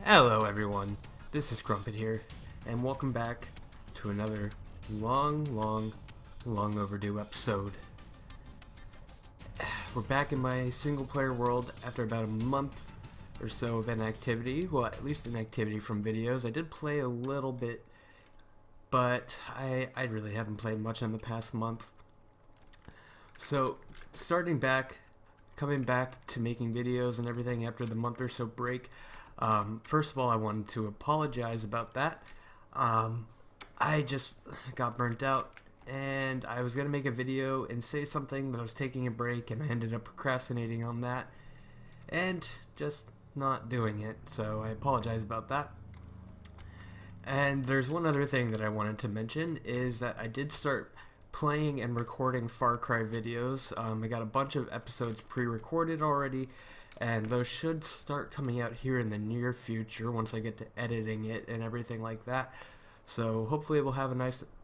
Hello everyone, this is Crump3txxix here, and welcome back to another long overdue episode. We're back in my single player world after about a month or so of inactivity, well at least inactivity from videos. I did play a little bit, but I really haven't played much in the past month. So, coming back to making videos and everything after the month or so break. First of all, I wanted to apologize about that. I just got burnt out, and I was going to make a video and say something that I was taking a break, and I ended up procrastinating on that and just not doing it, so I apologize about that. And there's one other thing that I wanted to mention, is that I did start playing and recording Far Cry videos. I got a bunch of episodes pre-recorded already, and those should start coming out here in the near future once I get to editing it and everything like that. So hopefully we'll have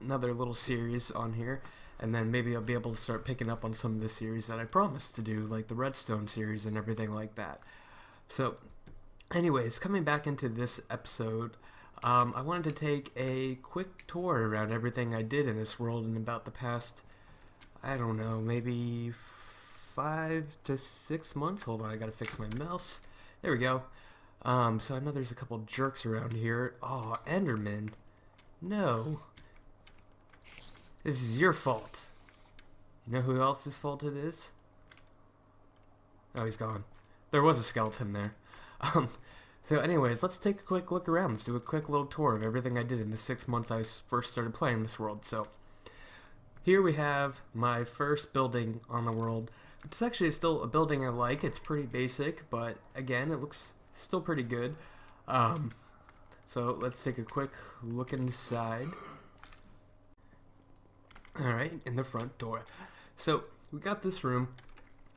another little series on here, and then maybe I'll be able to start picking up on some of the series that I promised to do, like the Redstone series and everything like that. So anyways, coming back into this episode, I wanted to take a quick tour around everything I did in this world in about the past, I don't know, maybe 5 to 6 months. Hold on, I gotta fix my mouse. There we go. So I know there's a couple jerks around here. Oh, Enderman. No. This is your fault. You know who else's fault it is? Oh, he's gone. There was a skeleton there. So anyways, let's take a quick look around. Let's do a quick little tour of everything I did in the 6 months I first started playing this world. So here we have my first building on the world. It's actually still a building I like. It's pretty basic, but again, it looks still pretty good. So let's take a quick look inside. Alright, in the front door. So we got this room,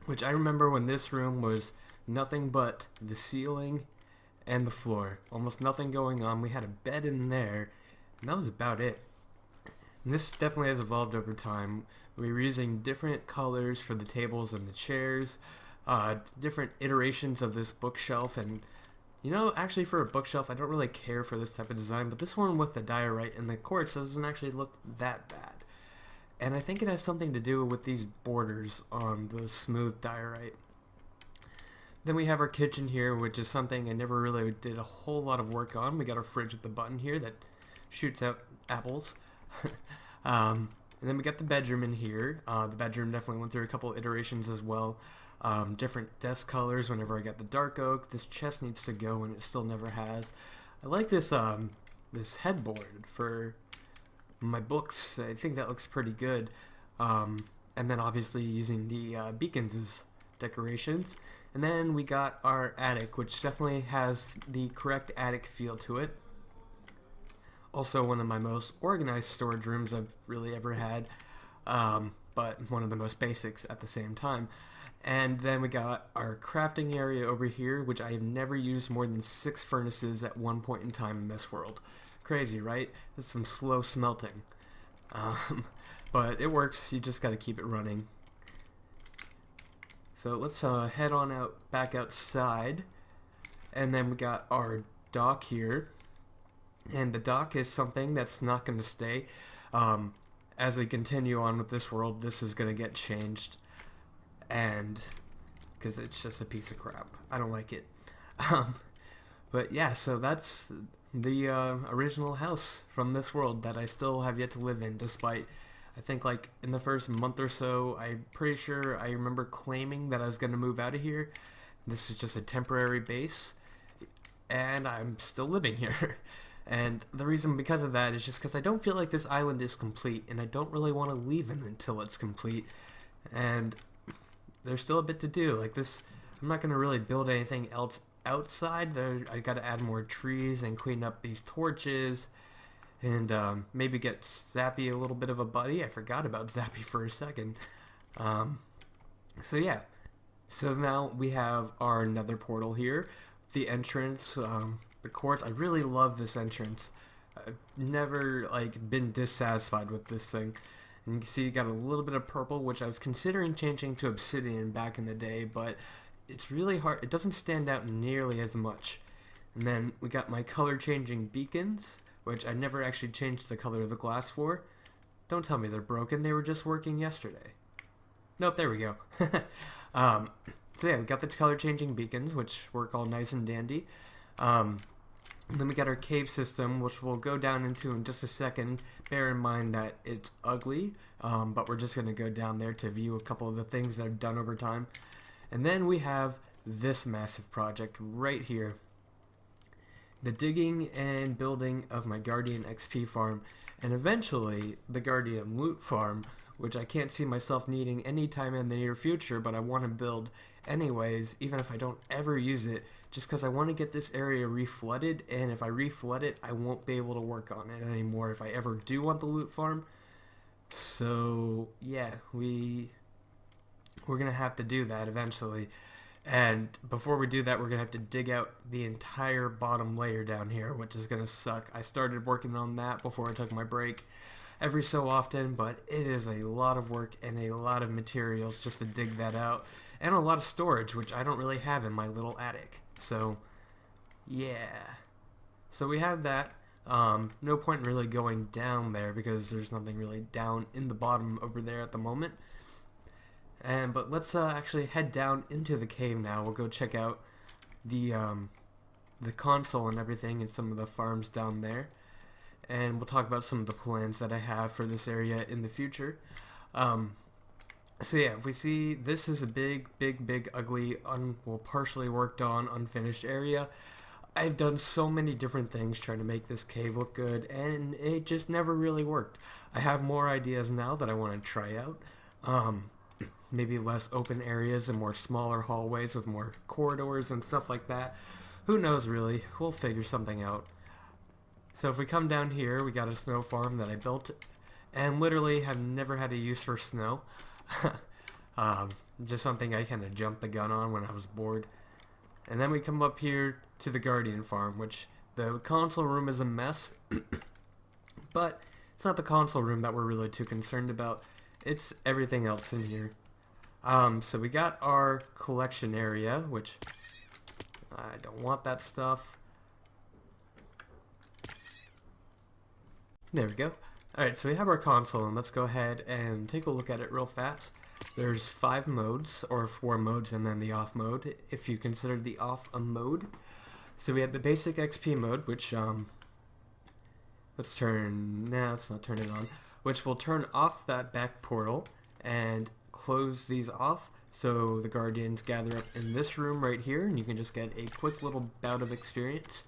which I remember when this room was nothing but the ceiling and the floor. Almost nothing going on. We had a bed in there, and that was about it. And this definitely has evolved over time. We were using different colors for the tables and the chairs, different iterations of this bookshelf, and you know, actually for a bookshelf I don't really care for this type of design, but this one with the diorite and the quartz doesn't actually look that bad. And I think it has something to do with these borders on the smooth diorite. Then we have our kitchen here, which is something I never really did a whole lot of work on. We got our fridge with the button here that shoots out apples. And then we got the bedroom in here. The bedroom definitely went through a couple iterations as well. Different desk colors whenever I got the dark oak. This chest needs to go, and it still never has. I like this this headboard for my books. I think that looks pretty good. And then obviously using the beacons as decorations. And then we got our attic, which definitely has the correct attic feel to it. Also one of my most organized storage rooms I've really ever had, but one of the most basics at the same time. And then we got our crafting area over here, which I have never used more than 6 furnaces at one point in time in this world. Crazy, right? That's some slow smelting. But it works, you just gotta keep it running. So let's head on back outside, and then we got our dock here. And the dock is something that's not going to stay. As we continue on with this world, this is going to get changed. And because it's just a piece of crap. I don't like it. But yeah, so that's the original house from this world that I still have yet to live in, despite, I think like in the first month or so, I'm pretty sure I remember claiming that I was going to move out of here. This is just a temporary base, and I'm still living here. And the reason because of that is just because I don't feel like this island is complete, and I don't really want to leave it until it's complete. And there's still a bit to do. Like this, I'm not going to really build anything else outside. I got to add more trees and clean up these torches, and maybe get Zappy a little bit of a buddy. I forgot about Zappy for a second. So yeah. So now we have our nether portal here. The entrance, the quartz. I really love this entrance. I've never been dissatisfied with this thing. And you can see you got a little bit of purple, which I was considering changing to obsidian back in the day, but it's really hard. It doesn't stand out nearly as much. And then we got my color changing beacons, which I never actually changed the color of the glass for. Don't tell me they're broken, they were just working yesterday. Nope, there we go. So yeah, we got the color changing beacons, which work all nice and dandy. Then we got our cave system, which we'll go down into in just a second. Bear in mind that it's ugly, but we're just going to go down there to view a couple of the things that I've done over time. And then we have this massive project right here. The digging and building of my Guardian XP farm, and eventually the Guardian loot farm, which I can't see myself needing anytime in the near future, but I want to build anyways, even if I don't ever use it, just because I want to get this area reflooded, and if I reflood it, I won't be able to work on it anymore if I ever do want the loot farm. So yeah, we're gonna have to do that eventually. And before we do that, we're going to have to dig out the entire bottom layer down here, which is going to suck. I started working on that before I took my break every so often, but it is a lot of work and a lot of materials just to dig that out. And a lot of storage, which I don't really have in my little attic. So, yeah. So we have that. No point really going down there because there's nothing really down in the bottom over there at the moment. But let's actually head down into the cave now. We'll go check out the console and everything and some of the farms down there. And we'll talk about some of the plans that I have for this area in the future. So yeah, if we see, this is a big, ugly, partially worked on, unfinished area. I've done so many different things trying to make this cave look good, and it just never really worked. I have more ideas now that I want to try out. Maybe less open areas and more smaller hallways with more corridors and stuff like that. Who knows really? We'll figure something out. So if we come down here, we got a snow farm that I built and literally have never had a use for snow. Just something I kind of jumped the gun on when I was bored. And then we come up here to the Guardian farm, which the console room is a mess. But it's not the console room that we're really too concerned about. It's everything else in here. So we got our collection area, which I don't want that stuff. There we go. Alright, so we have our console, and let's go ahead and take a look at it real fast. There's 5 modes, or 4 modes, and then the off mode, if you consider the off a mode. So we have the basic XP mode, which, let's not turn it on, which will turn off that back portal and close these off, so the Guardians gather up in this room right here, and you can just get a quick little bout of experience.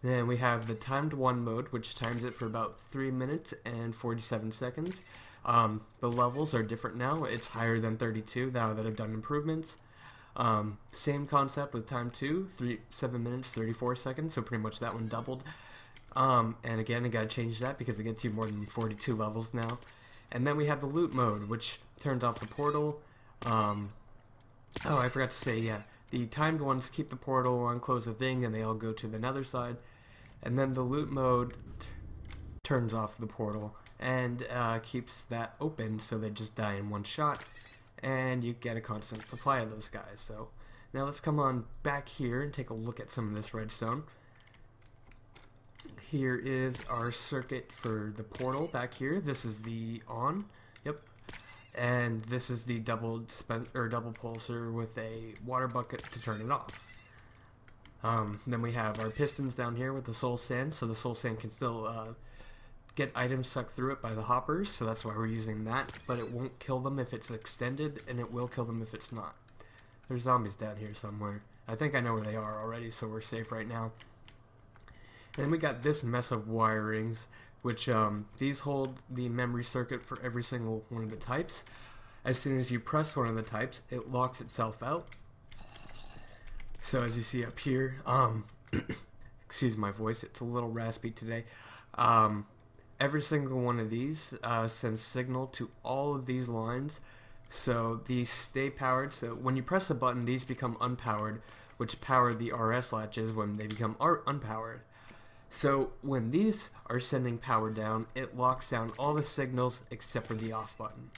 Then we have the timed 1 mode, which times it for about 3 minutes and 47 seconds. The levels are different now. It's higher than 32 now that I've done improvements. Same concept with time 2, 7 minutes 34 seconds, so pretty much that one doubled. And again, I gotta change that because it gets you more than 42 levels now. And then we have the loot mode, which turns off the portal. Oh, I forgot to say, yeah, the timed ones keep the portal on, close the thing, and they all go to the nether side. And then the loot mode turns off the portal and keeps that open, so they just die in one shot, and you get a constant supply of those guys. So now let's come on back here and take a look at some of this redstone. Here is our circuit for the portal back here. This is the on, yep, and this is the double pulser with a water bucket to turn it off. Then we have our pistons down here with the soul sand, so the soul sand can still get items sucked through it by the hoppers, so that's why we're using that, but it won't kill them if it's extended, and it will kill them if it's not. There's zombies down here somewhere. I think I know where they are already, so we're safe right now. And then we got this mess of wirings, which these hold the memory circuit for every single one of the types. As soon as you press one of the types, it locks itself out. So as you see up here, excuse my voice, it's a little raspy today. Every single one of these sends signal to all of these lines, so these stay powered. So when you press a button, these become unpowered, which power the RS latches when they become unpowered. So when these are sending power down, it locks down all the signals except for the off button.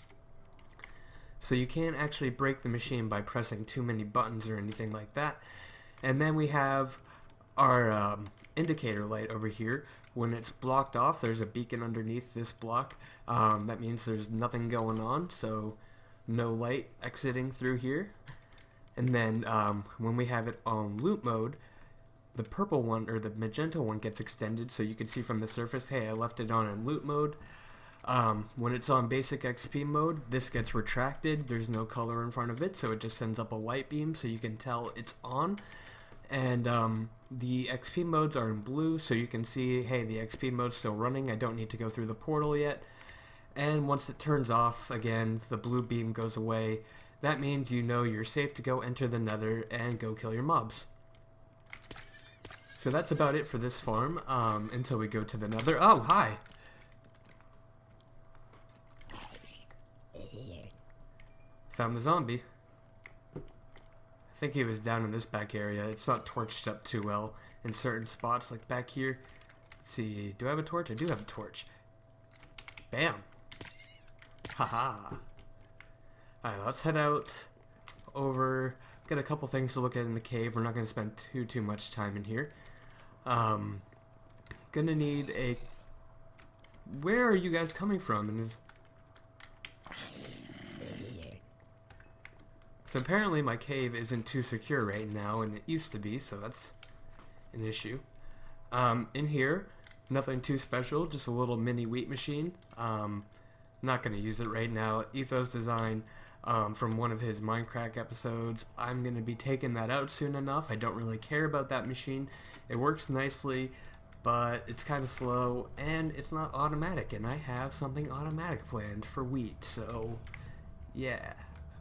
So you can't actually break the machine by pressing too many buttons or anything like that. And then we have our indicator light over here, when it's blocked off, there's a beacon underneath this block. That means there's nothing going on, so no light exiting through here. And then when we have it on loop mode, the purple one, or the magenta one, gets extended, so you can see from the surface, hey, I left it on in loop mode. When it's on basic XP mode, this gets retracted. There's no color in front of it, so it just sends up a white beam, so you can tell it's on. And the XP modes are in blue, so you can see, hey, the XP mode's still running. I don't need to go through the portal yet. And once it turns off, again, the blue beam goes away. That means you know you're safe to go enter the nether and go kill your mobs. So that's about it for this farm, until we go to the nether. Oh, hi! Found the zombie. I think he was down in this back area. It's not torched up too well in certain spots, like back here. Let's see, do I have a torch? I do have a torch. Bam! Haha! Alright, let's head out over. Got a couple things to look at in the cave. We're not going to spend too much time in here. Gonna need a... Where are you guys coming from? In this... So apparently my cave isn't too secure right now, and it used to be, so that's an issue. In here, nothing too special, just a little mini wheat machine. Not going to use it right now. Ethos design from one of his Minecraft episodes. I'm going to be taking that out soon enough. I don't really care about that machine. It works nicely, but it's kind of slow, and it's not automatic, and I have something automatic planned for wheat, so yeah.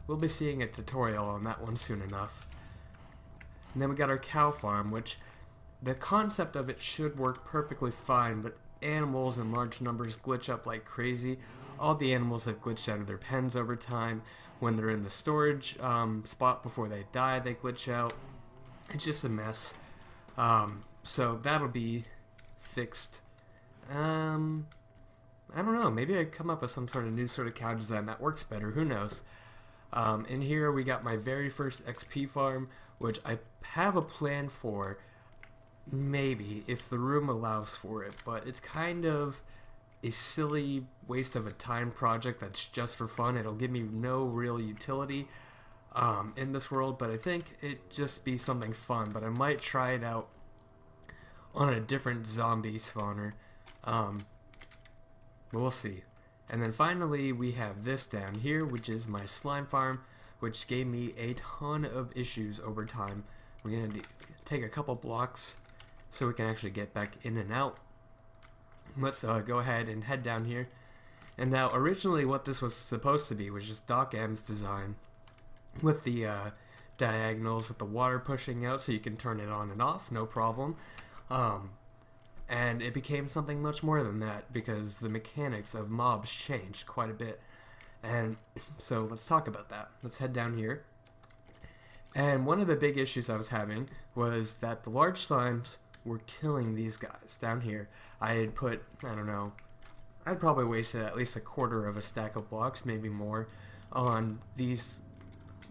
We'll be seeing a tutorial on that one soon enough. And then we got our cow farm, which the concept of it should work perfectly fine, but animals in large numbers glitch up like crazy. All the animals have glitched out of their pens over time. When they're in the storage spot before they die, they glitch out. It's just a mess. So that'll be fixed. I don't know, maybe I come up with some sort of new sort of cow design that works better, who knows. In here we got my very first XP farm, which I have a plan for, maybe, if the room allows for it, but it's kind of a silly waste of a time project that's just for fun. It'll give me no real utility in this world, but I think it'd just be something fun, but I might try it out on a different zombie spawner. But we'll see. And then finally we have this down here, which is my slime farm, which gave me a ton of issues over time. We're going to take a couple blocks so we can actually get back in and out. Let's go ahead and head down here. And now originally what this was supposed to be was just Doc M's design with the diagonals with the water pushing out so you can turn it on and off, no problem. And it became something much more than that because the mechanics of mobs changed quite a bit. And so let's talk about that. Let's head down here. And one of the big issues I was having was that the large slimes were killing these guys down here. I had put, I don't know, I'd probably wasted at least a quarter of a stack of blocks, maybe more, on these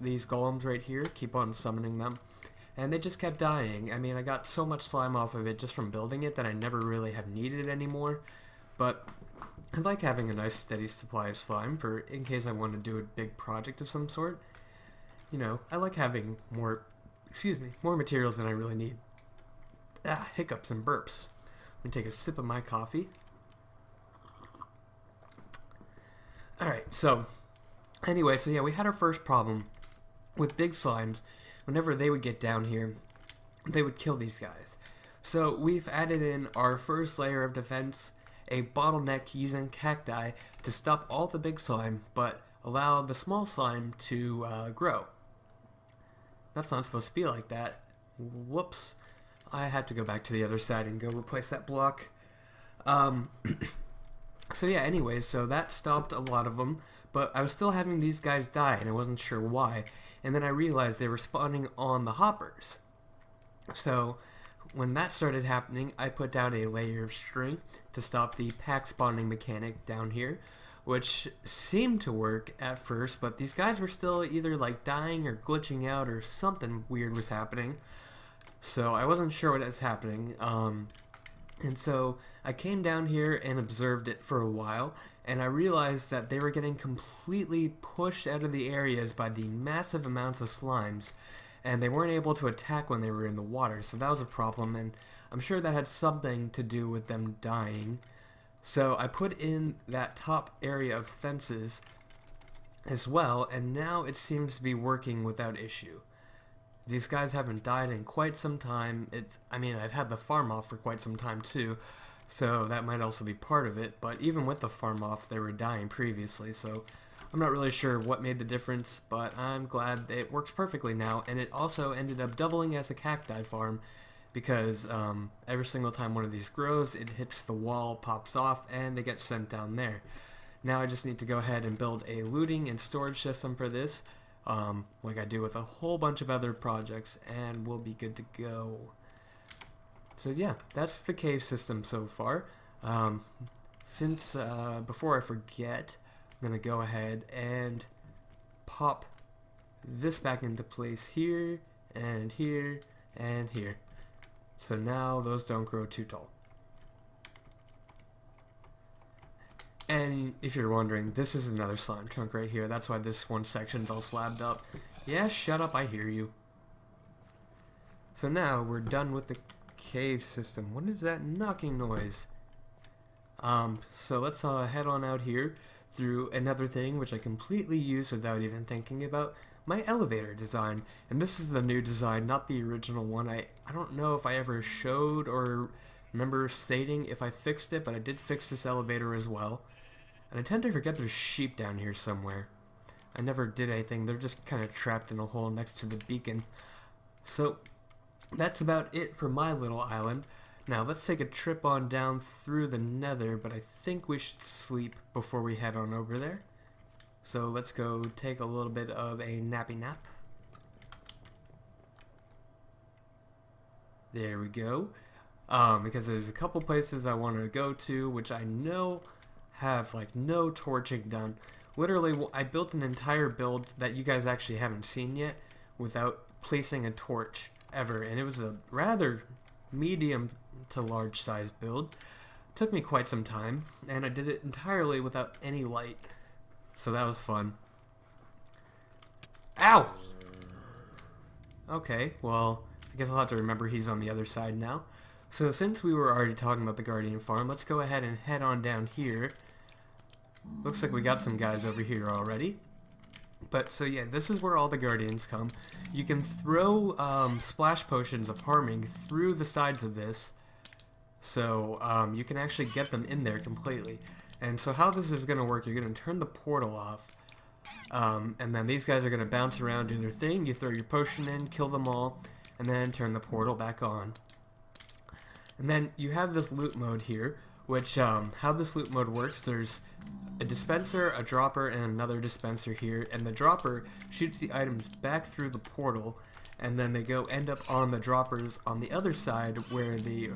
golems right here. Keep on summoning them. And they just kept dying. I mean, I got so much slime off of it just from building it that I never really have needed it anymore. But I like having a nice steady supply of slime for in case I want to do a big project of some sort. You know, I like having more materials than I really need. Hiccups and burps. Let me take a sip of my coffee. Alright, so anyway, so yeah, we had our first problem with big slimes. Whenever they would get down here, they would kill these guys. So we've added in our first layer of defense, a bottleneck using cacti to stop all the big slime, but allow the small slime to grow. That's not supposed to be like that. Whoops. I had to go back to the other side and go replace that block. So yeah, anyways, so that stopped a lot of them, but I was still having these guys die, and I wasn't sure why. And then I realized they were spawning on the hoppers. So when that started happening, I put down a layer of string to stop the pack spawning mechanic down here, which seemed to work at first, but these guys were still either like dying or glitching out or something weird was happening. So I wasn't sure what was happening. And so I came down here and observed it for a while, and I realized that they were getting completely pushed out of the areas by the massive amounts of slimes, and they weren't able to attack when they were in the water, so that was a problem, and I'm sure that had something to do with them dying. So I put in that top area of fences as well, and now it seems to be working without issue. These guys haven't died in quite some time. I mean, I've had the farm off for quite some time too, so that might also be part of it, but even with the farm off, they were dying previously, so I'm not really sure what made the difference, but I'm glad it works perfectly now, and it also ended up doubling as a cacti farm, because every single time one of these grows, it hits the wall, pops off, and they get sent down there. Now I just need to go ahead and build a looting and storage system for this, like I do with a whole bunch of other projects, and we'll be good to go. So yeah, that's the cave system so far. Before I forget, I'm going to go ahead and pop this back into place here, and here, and here. So now those don't grow too tall. And if you're wondering, this is another slime chunk right here. That's why this one section's all slabbed up. Yeah, shut up, I hear you. So now we're done with the cave system. What is that knocking noise? So let's head on out here through another thing which I completely used without even thinking about, my elevator design. And this is the new design, not the original one. I don't know if I ever showed or remember stating if I fixed it, but I did fix this elevator as well. And I tend to forget there's sheep down here somewhere. I never did anything. They're just kind of trapped in a hole next to the beacon. So that's about it for my little island. Now let's take a trip on down through the nether, but I think we should sleep before we head on over there. So let's go take a little bit of a nappy nap. There we go. Because there's a couple places I want to go to, which I know have like no torching done. Literally, I built an entire build that you guys actually haven't seen yet without placing a torch ever, and it was a rather medium to large size build. It took me quite some time, and I did it entirely without any light, so that was fun. Ow! Okay, well, I guess I'll have to remember he's on the other side now. So since we were already talking about the Guardian Farm, let's go ahead and head on down here. Looks like we got some guys over here already. But so yeah, this is where all the Guardians come. You can throw splash potions of harming through the sides of this. So you can actually get them in there completely. And so how this is going to work, you're going to turn the portal off. And then these guys are going to bounce around, do their thing. You throw your potion in, kill them all, and then turn the portal back on. And then you have this loot mode here, which how this loot mode works, there's a dispenser, a dropper, and another dispenser here, and the dropper shoots the items back through the portal, and then they end up on the droppers on the other side where the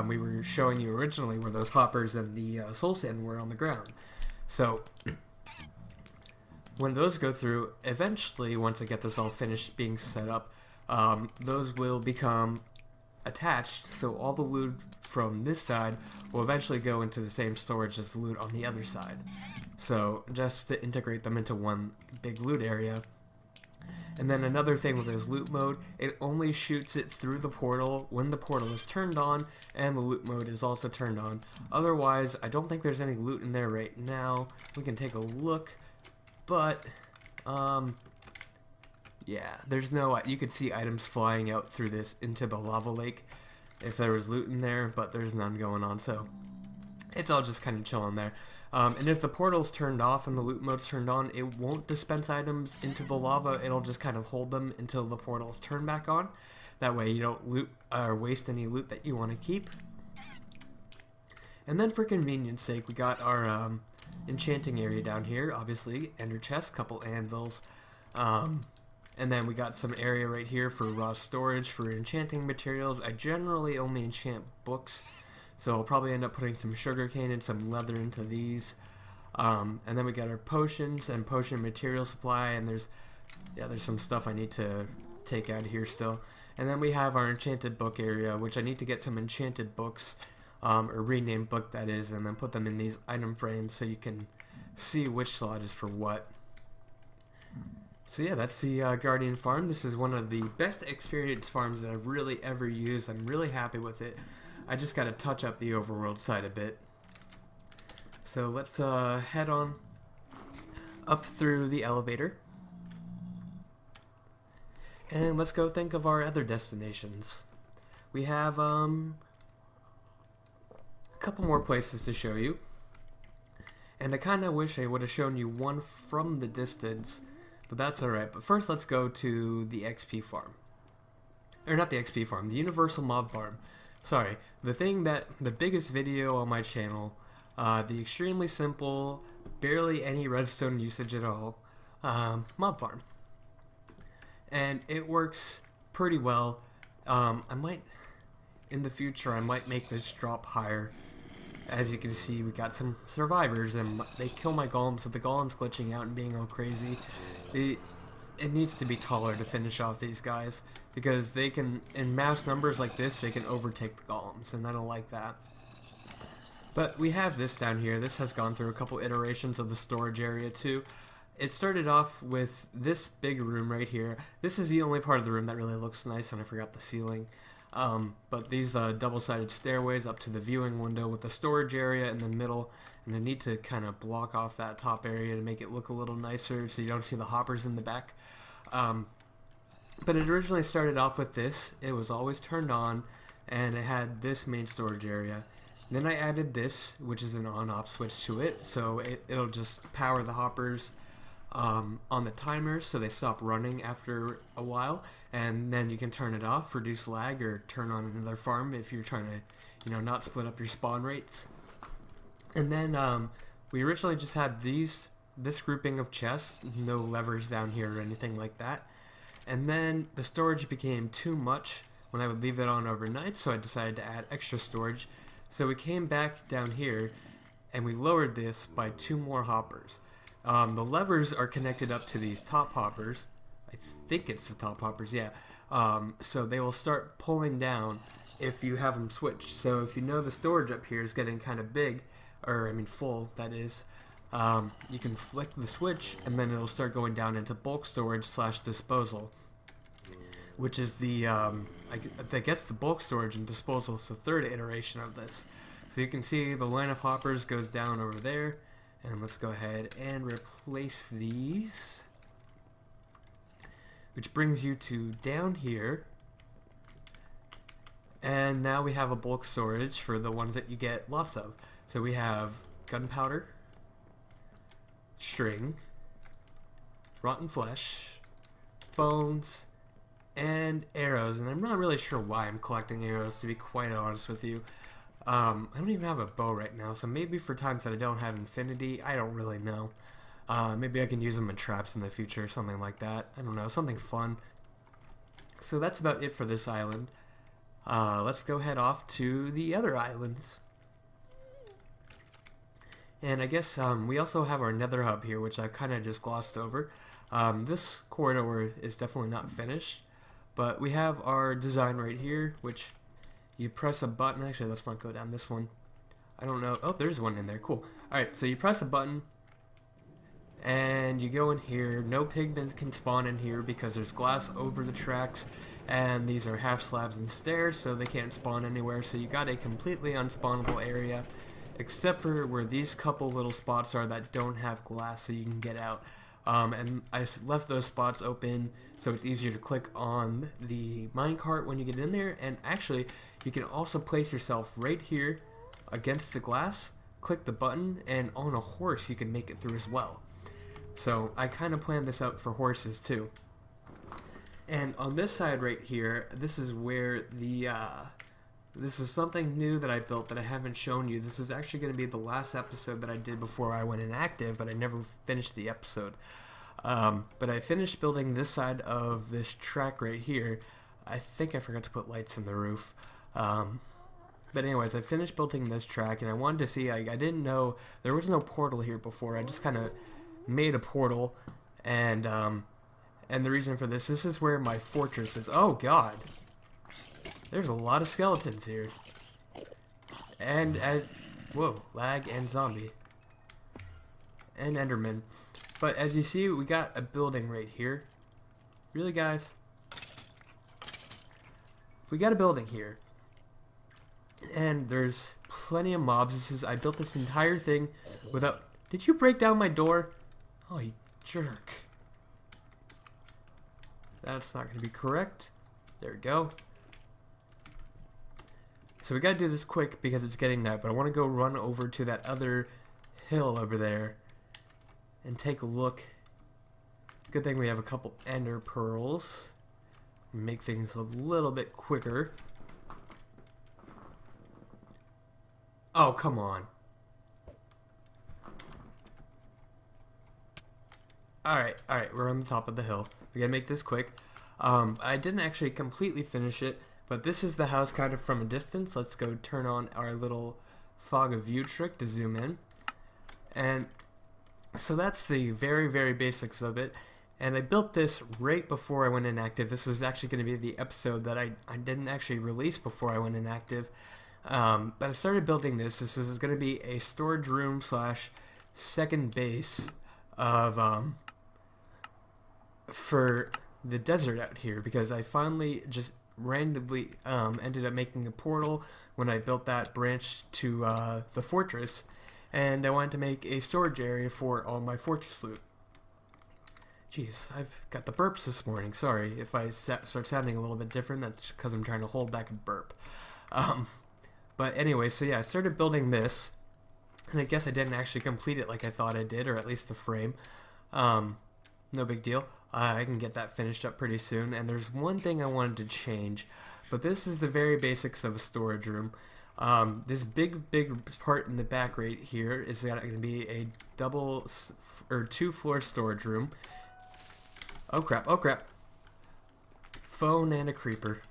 we were showing you originally, where those hoppers and the soul sand were on the ground. So when those go through, eventually, once I get this all finished being set up, those will become attached, so all the loot from this side will eventually go into the same storage as the loot on the other side. So just to integrate them into one big loot area. And then another thing with this loot mode, it only shoots it through the portal when the portal is turned on and the loot mode is also turned on. Otherwise, I don't think there's any loot in there right now. We can take a look, but yeah, there's no, you could see items flying out through this into the lava lake if there was loot in there, but there's none going on, so it's all just kind of chilling there. And if the portal's turned off and the loot mode's turned on, it won't dispense items into the lava, it'll just kind of hold them until the portal's turned back on. That way you don't loot or waste any loot that you want to keep. And then for convenience sake, we got our enchanting area down here, obviously, ender chest, couple anvils, and then we got some area right here for raw storage for enchanting materials. I generally only enchant books, so I'll probably end up putting some sugarcane and some leather into these. And then we got our potions and potion material supply, and there's some stuff I need to take out of here still. And then we have our enchanted book area, which I need to get some enchanted books, or renamed book that is, and then put them in these item frames so you can see which slot is for what. So yeah, that's the Guardian farm. This is one of the best experience farms that I've really ever used. I'm really happy with it. I just got to touch up the overworld side a bit. So let's head on up through the elevator. And let's go think of our other destinations. We have a couple more places to show you. And I kind of wish I would have shown you one from the distance, but that's alright. But first let's go to the XP farm. Or not the XP farm, the Universal Mob Farm. Sorry, the biggest video on my channel, the extremely simple, barely any redstone usage at all, mob farm. And it works pretty well. In the future, I might make this drop higher. As you can see, we got some survivors, and they kill my golems, so the golem's glitching out and being all crazy. It needs to be taller to finish off these guys, because they can, in mass numbers like this, they can overtake the golems, and I don't like that. But we have this down here. This has gone through a couple iterations of the storage area too. It started off with this big room right here. This is the only part of the room that really looks nice, and I forgot the ceiling. But these double-sided stairways up to the viewing window with the storage area in the middle, and I need to kind of block off that top area to make it look a little nicer so you don't see the hoppers in the back. But it originally started off with this. It was always turned on, and it had this main storage area. Then I added this, which is an on-off switch to it, so it'll just power the hoppers on the timers so they stop running after a while, and then you can turn it off, reduce lag, or turn on another farm if you're trying to, not split up your spawn rates. And then we originally just had this grouping of chests, no levers down here or anything like that. And then the storage became too much when I would leave it on overnight, so I decided to add extra storage. So we came back down here and we lowered this by 2 more hoppers. The levers are connected up to these top hoppers. I think it's the top hoppers, yeah. So they will start pulling down if you have them switched. So if you know the storage up here is getting kind of big, full, that is, you can flick the switch and then it'll start going down into bulk storage / disposal, which is the, I guess the bulk storage and disposal is the 3rd iteration of this. So you can see the line of hoppers goes down over there. And let's go ahead and replace these, which brings you to down here. And now we have a bulk storage for the ones that you get lots of. So we have gunpowder, string, rotten flesh, bones, and arrows. And I'm not really sure why I'm collecting arrows, to be quite honest with you. I don't even have a bow right now, so maybe for times that I don't have infinity, I don't really know. Maybe I can use them in traps in the future, something like that. I don't know, something fun. So that's about it for this island. Let's go head off to the other islands. And I guess we also have our nether hub here, which I kind of just glossed over. This corridor is definitely not finished, but we have our design right here, which you press a button. Actually, let's not go down this one. I don't know. Oh, there's one in there. Cool. Alright, so you press a button, and you go in here. No pigmen can spawn in here because there's glass over the tracks, and these are half slabs and stairs, so they can't spawn anywhere. So you got a completely unspawnable area, except for where these couple little spots are that don't have glass, so you can get out. And I left those spots open so it's easier to click on the minecart when you get in there. And actually, you can also place yourself right here against the glass, click the button, and on a horse you can make it through as well. So I kind of planned this out for horses too. And on this side right here, this is where the this is something new that I built that I haven't shown you. This is actually going to be the last episode that I did before I went inactive, but I never finished the episode. But I finished building this side of this track right here. I think I forgot to put lights in the roof. But anyways, I finished building this track, and I wanted to see, I didn't know, there was no portal here before. I just kind of made a portal, and the reason for this is where my fortress is. Oh god, There's a lot of skeletons here. And whoa, lag and zombie. And Enderman. But as you see, we got a building right here. Really, guys? We got a building here. And there's plenty of mobs. I built this entire thing without... Did you break down my door? Oh, you jerk. That's not going to be correct. There we go. So we got to do this quick because it's getting night. But I want to go run over to that other hill over there and take a look. Good thing we have a couple ender pearls. Make things a little bit quicker. Oh, come on. Alright, we're on the top of the hill. We gotta make this quick. I didn't actually completely finish it, but this is the house kind of from a distance. Let's go turn on our little fog of view trick to zoom in. And so that's the very, very basics of it. And I built this right before I went inactive. This was actually going to be the episode that I didn't actually release before I went inactive. But I started building this. This is going to be a storage room slash second base of for the desert out here, because I finally just randomly ended up making a portal when I built that branch to the fortress, and I wanted to make a storage area for all my fortress loot. Jeez, I've got the burps this morning. Sorry if I start sounding a little bit different. That's because I'm trying to hold back a burp. But anyway, so yeah, I started building this, and I guess I didn't actually complete it like I thought I did, or at least the frame. No big deal. I can get that finished up pretty soon. And there's one thing I wanted to change, but this is the very basics of a storage room. This big part in the back right here is going to be a two-floor storage room. Oh crap, oh crap. Phone and a creeper.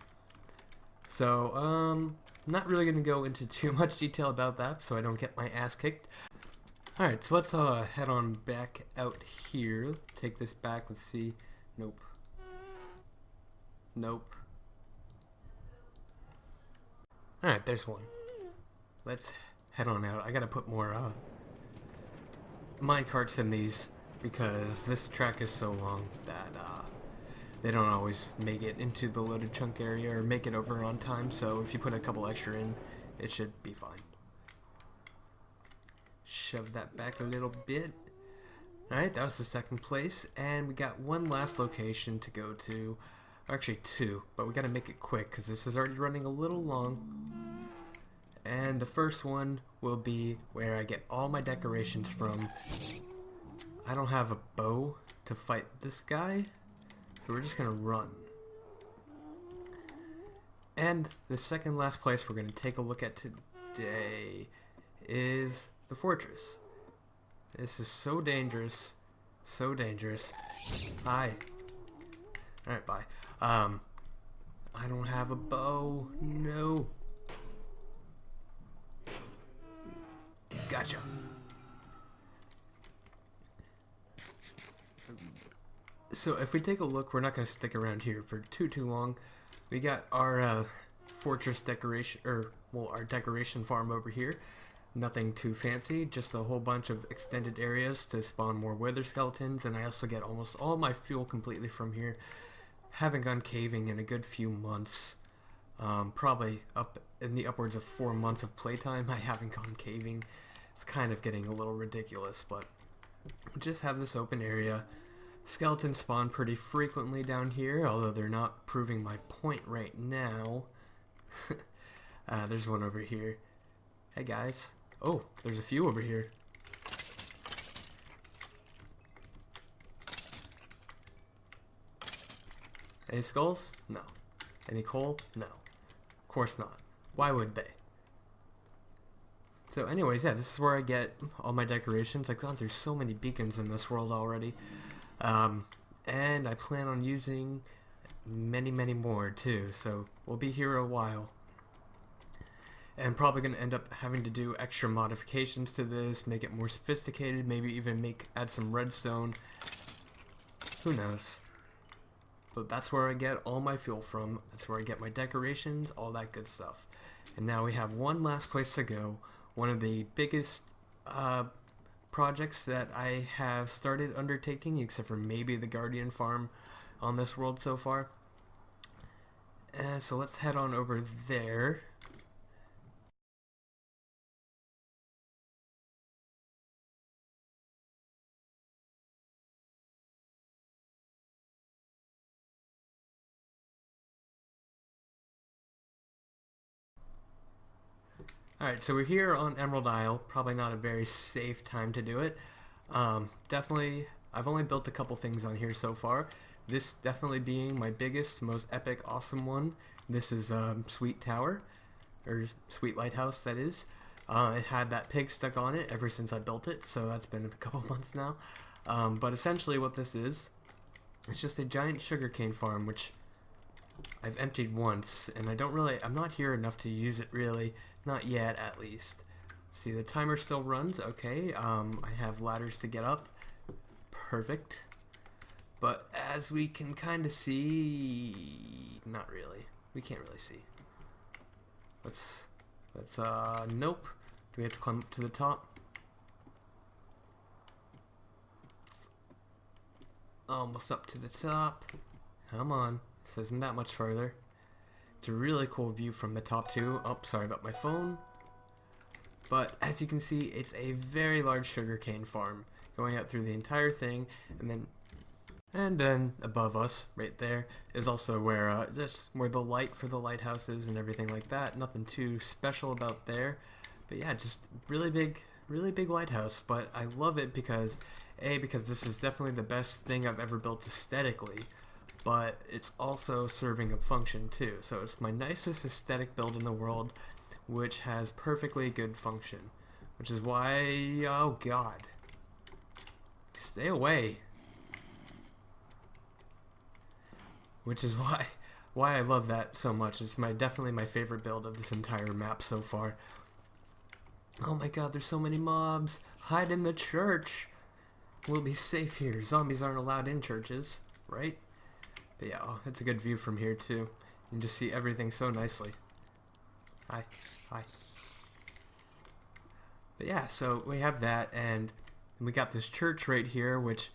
So, not really going to go into too much detail about that so I don't get my ass kicked. Alright, so let's head on back out here. Take this back, let's see. Nope. Nope. Alright, there's one. Let's head on out. I gotta put more minecarts in these, because this track is so long that they don't always make it into the loaded chunk area or make it over on time, so if you put a couple extra in, it should be fine. Shove that back a little bit. Alright, that was the second place, and we got one last location to go to. Actually two, but we gotta make it quick because this is already running a little long. And the first one will be where I get all my decorations from. I don't have a bow to fight this guy, so we're just gonna run. And the second last place we're gonna take a look at today is the fortress. This is so dangerous. So dangerous. Hi. Alright, bye. I don't have a bow. No. Gotcha. So if we take a look, we're not going to stick around here for too long. We got our fortress decoration, or well, our decoration farm over here. Nothing too fancy, just a whole bunch of extended areas to spawn more wither skeletons, and I also get almost all my fuel completely from here. Haven't gone caving in a good few months. Probably up in the upwards of 4 months of playtime, I haven't gone caving. It's kind of getting a little ridiculous, but we just have this open area. Skeletons spawn pretty frequently down here, although they're not proving my point right now. There's one over here. Hey guys. Oh, there's a few over here. Any skulls? No. Any coal? No. Of course not. Why would they? So anyways, yeah, this is where I get all my decorations. I've gone through so many beacons in this world already. And I plan on using many more too, so we'll be here a while. And probably going to end up having to do extra modifications to this, make it more sophisticated, maybe even add some redstone. Who knows? So that's where I get all my fuel from. That's where I get my decorations, all that good stuff. And now we have one last place to go. One of the biggest projects that I have started undertaking, except for maybe the Guardian farm on this world so far. And so let's head on over there. Alright, so we're here on Emerald Isle. Probably not a very safe time to do it. Definitely, I've only built a couple things on here so far. This definitely being my biggest, most epic, awesome one. This is Sweet Tower, or Sweet Lighthouse, that is. It had that pig stuck on it ever since I built it, so that's been a couple months now. But essentially what this is, it's just a giant sugarcane farm, which I've emptied once, and I'm not here enough to use it really. Not yet, at least. See, the timer still runs. Okay, I have ladders to get up. Perfect. But as we can kind of see, not really. We can't really see. Let's nope. Do we have to climb up to the top? Almost up to the top. Come on. This isn't that much further. It's a really cool view from the top too. Oh, sorry about my phone. But as you can see, it's a very large sugarcane farm going out through the entire thing, and then above us, right there, is also where just where the light for the lighthouse is and everything like that. Nothing too special about there, but yeah, just really big lighthouse. But I love it because because this is definitely the best thing I've ever built aesthetically. But it's also serving a function too. So it's my nicest aesthetic build in the world, which has perfectly good function. Which is why, oh god, stay away. Which is why I love that so much. It's definitely my favorite build of this entire map so far. Oh my god, there's so many mobs. Hide in the church. We'll be safe here. Zombies aren't allowed in churches, right? But yeah, oh, it's a good view from here too. You can just see everything so nicely. Hi. But yeah, so we have that, and we got this church right here, which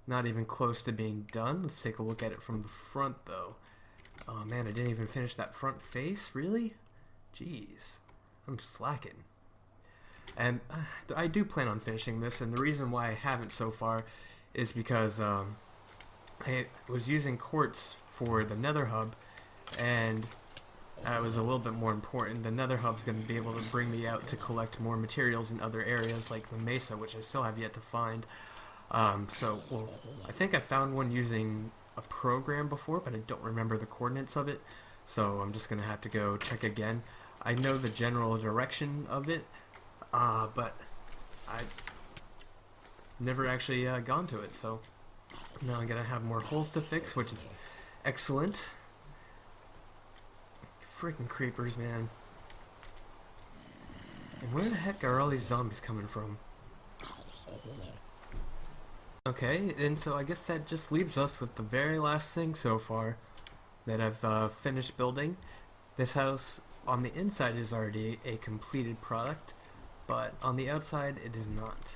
not even close to being done. Let's take a look at it from the front though. Oh man, I didn't even finish that front face? Really? Jeez. I'm slacking. And I do plan on finishing this, and the reason why I haven't so far is because I was using quartz for the nether hub, and that was a little bit more important. The nether hub's going to be able to bring me out to collect more materials in other areas like the mesa, which I still have yet to find. Well, I think I found one using a program before, but I don't remember the coordinates of it, so I'm just going to have to go check again. I know the general direction of it, but I've never actually gone to it, so now I'm gonna have more holes to fix, which is excellent. Freaking creepers, man. And where the heck are all these zombies coming from? Okay, and so I guess that just leaves us with the very last thing so far that I've finished building. This house on the inside is already a completed product, but on the outside it is not.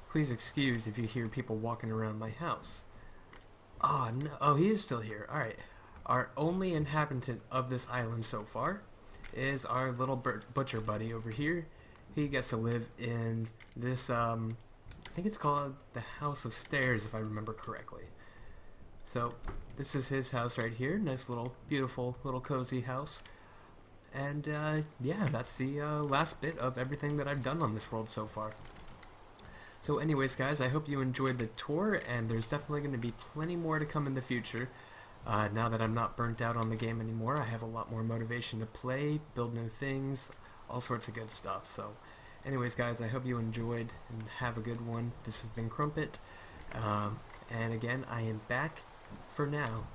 Please excuse if you hear people walking around my house. Oh no, oh, he is still here. Alright, our only inhabitant of this island so far is our little butcher buddy over here. He gets to live in this, I think it's called the House of Stairs if I remember correctly. So this is his house right here. Nice little, beautiful, little cozy house. And yeah, that's the last bit of everything that I've done on this world so far. So anyways guys, I hope you enjoyed the tour, and there's definitely going to be plenty more to come in the future. Now that I'm not burnt out on the game anymore, I have a lot more motivation to play, build new things, all sorts of good stuff. So anyways guys, I hope you enjoyed, and have a good one. This has been Crump3txxix, and again, I am back for now,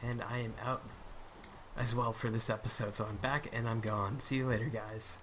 and I am out as well for this episode. So I'm back and I'm gone. See you later guys.